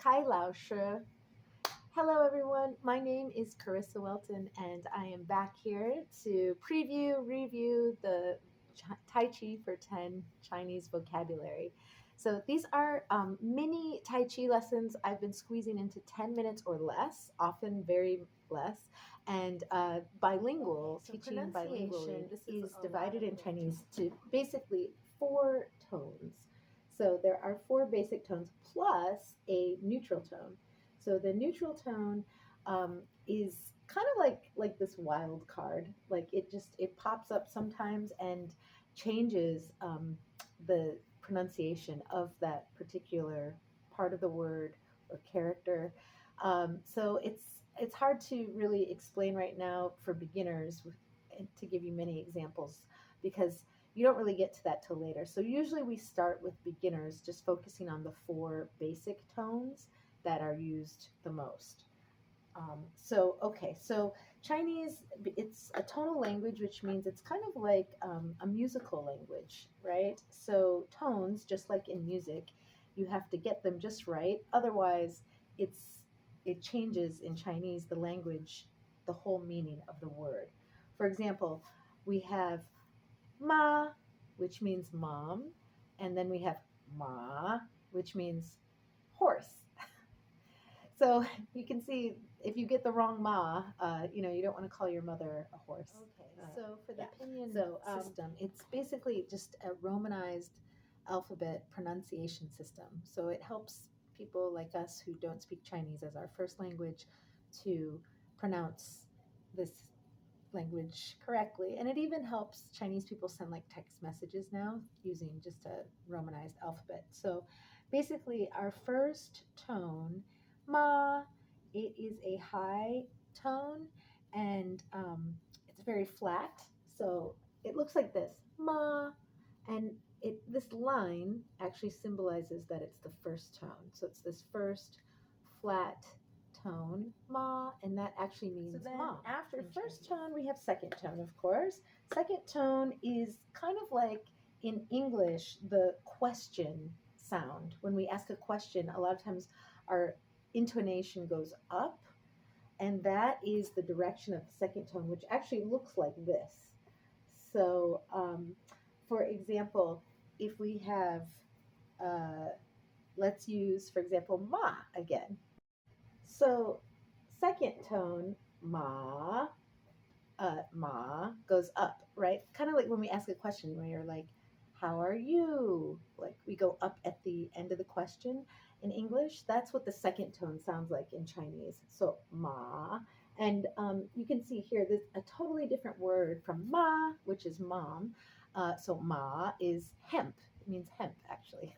Kai Lao Shi. Hello, everyone. My name is Carissa Welton, and I am back here to review the Taichi for 10 Chinese vocabulary. So these are mini Tai Chi lessons I've been squeezing into 10 minutes or less, often very less. And bilingual, So teaching bilingually, pronunciation, this is is a lot divided of in it. Chinese to basically four tones. So there are four basic tones plus a neutral tone. So the neutral tone is kind of like this wild card. Like it pops up sometimes and changes the pronunciation of that particular part of the word or character. So it's hard to really explain right now for beginners to give you many examples because you don't really get to that till later. So usually we start with beginners, just focusing on the four basic tones that are used the most. So Chinese, it's a tonal language, which means it's kind of like a musical language, right? So tones, just like in music, you have to get them just right. Otherwise, it's it changes in Chinese the language, the whole meaning of the word. For example, we have ma, which means mom, and then we have ma, which means horse. So you can see if you get the wrong ma, you don't want to call your mother a horse. Okay, So for the yeah. pinyin So, system, it's basically just a romanized alphabet pronunciation system. So it helps people like us who don't speak Chinese as our first language to pronounce this language correctly. And it even helps Chinese people send like text messages now using just a romanized alphabet. So basically, our first tone, ma, it is a high tone and it's very flat. So it looks like this, ma. And this line actually symbolizes that it's the first tone. So it's this first flat tone, ma, and that actually means then mom. after After first tone, we have second tone, of course. Second tone is kind of like in English, the question sound. When we ask a question, a lot of times our intonation goes up, and that is the direction of the second tone, which actually looks like this. So, for example, if we have, uh, let's use, for example, ma again. So, second tone, ma goes up, right? Kind of like when we ask a question where you're like, how are you? Like we go up at the end of the question. In English, that's what the second tone sounds like in Chinese. So ma. And you can see here, there's a totally different word from ma, which is mom. So ma is hemp. It means hemp, actually.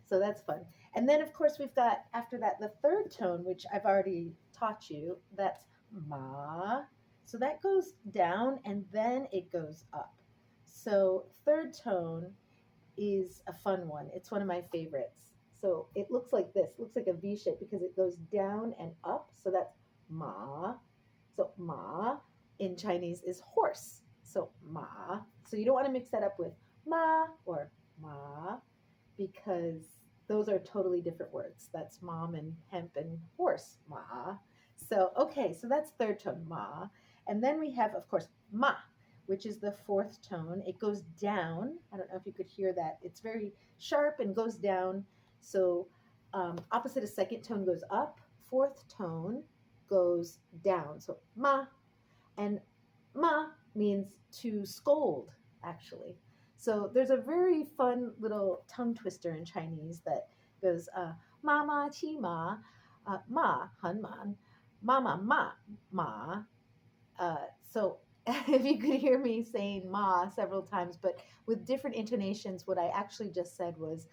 So that's fun. And then, of course, we've got after that the third tone, which I've already taught you. That's ma. So that goes down and then it goes up. So third tone is a fun one. It's one of my favorites. So it looks like this. It looks like a V shape because it goes down and up. So that's ma. So ma in Chinese is horse. So ma. So you don't want to mix that up with ma or ma because those are totally different words. That's mom and hemp and horse, ma. So, okay, so that's third tone, ma. And then we have, of course, ma, which is the fourth tone. It goes down. I don't know if you could hear that. It's very sharp and goes down. So, opposite of second tone goes up, fourth tone goes down. So, ma. And ma means to scold, actually. So there's a very fun little tongue twister in Chinese that goes ma ma chi ma, ma han man, mama ma ma. So if you could hear me saying ma several times, but with different intonations, what I actually just said was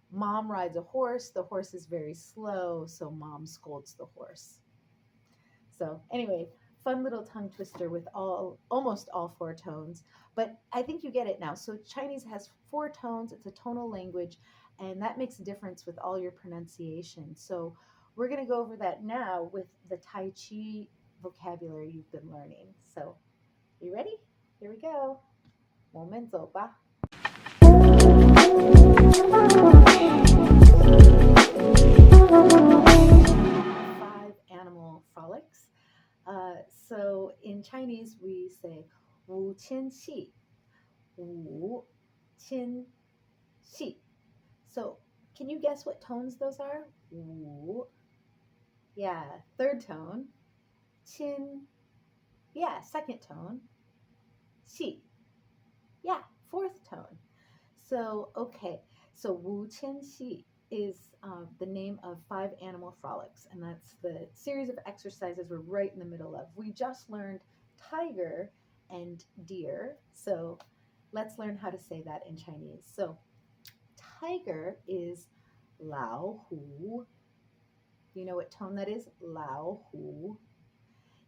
mom rides a horse, the horse is very slow, so mom scolds the horse. So anyway, fun little tongue twister with almost all four tones, but I think you get it now. So Chinese has four tones. It's a tonal language, and that makes a difference with all your pronunciation. So we're going to go over that now with the Tai Chi vocabulary you've been learning. So you ready? Here we go. 我们走吧. So in Chinese, we say 5千系, 5千系. So can you guess what tones those are? Wu, yeah, third tone. Qin, yeah, second tone. Xi, yeah, fourth tone. So, okay, so Wu Qian Xi is the name of 5 animal frolics, and that's the series of exercises we're right in the middle of. We just learned tiger and deer, so let's learn how to say that in Chinese. So, tiger is Lao Hu. You know what tone that is? Lao Hu.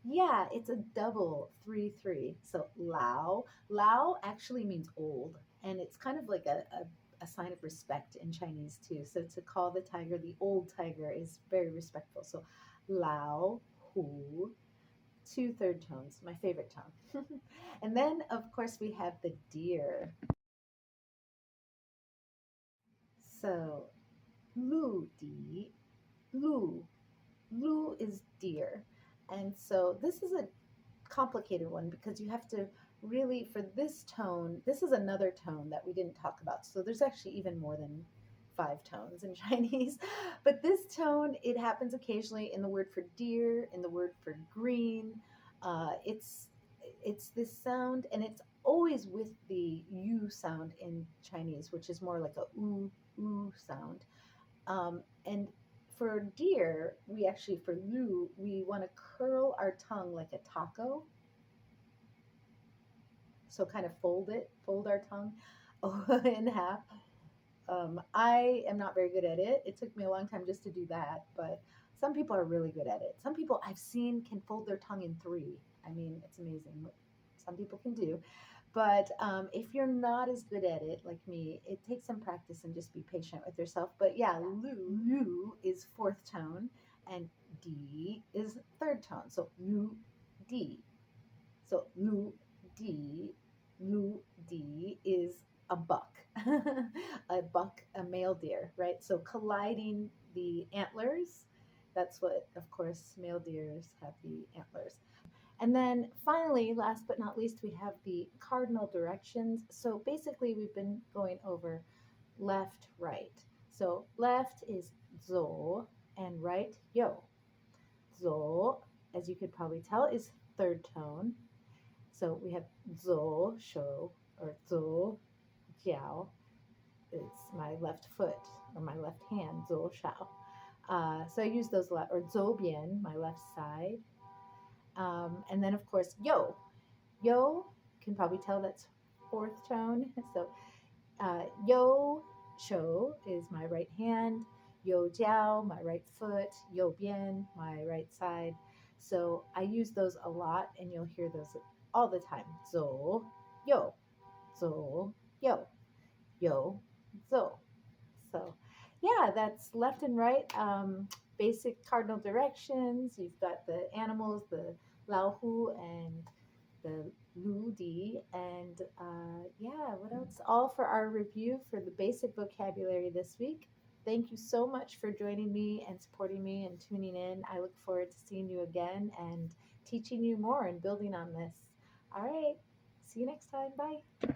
Yeah, it's a double 3 3. So Lao. Lao actually means old, and it's kind of like a sign of respect in Chinese too. So to call the tiger the old tiger is very respectful. So Lao Hu, 2 third tones, my favorite tone. And then of course we have the deer. So Lu Di, Lu. Lu is deer. And so this is a complicated one because you have to really, for this tone, this is another tone that we didn't talk about. So there's actually even more than 5 tones in Chinese. But this tone, it happens occasionally in the word for deer, in the word for green. It's this sound, and it's always with the u sound in Chinese, which is more like a oo sound. And for deer, we actually, for lu, we want to curl our tongue like a taco. So kind of fold our tongue in half. I am not very good at it. It took me a long time just to do that, but some people are really good at it. Some people I've seen can fold their tongue in 3. I mean, it's amazing what some people can do. But if you're not as good at it like me, it takes some practice and just be patient with yourself. But yeah, lu is 4th tone, and d is 3rd tone. So lu d. So lu d is a buck, a buck, a male deer, right? So colliding the antlers. That's what, of course, male deers have the antlers. And then finally, last but not least, we have the cardinal directions. So basically, we've been going over left, right. So left is zo and right, yo. Zo, as you could probably tell, is 3rd tone. So we have zo shou or zo jiao. It's my left foot or my left hand, zo shao. So I use those a lot, or zo bian, my left side. And then, of course, yo. Yo, can probably tell that's 4th tone. So yo shou is my right hand. Yo jiao, my right foot. Yo bian, my right side. So I use those a lot, and you'll hear those all the time. Zo, yo, zo, yo, yo, zo. So, yeah, that's left and right. Basic cardinal directions. You've got the animals, the lao hu and the lu di. And yeah, what else? All for our review for the basic vocabulary this week. Thank you so much for joining me and supporting me and tuning in. I look forward to seeing you again and teaching you more and building on this. All right. See you next time. Bye.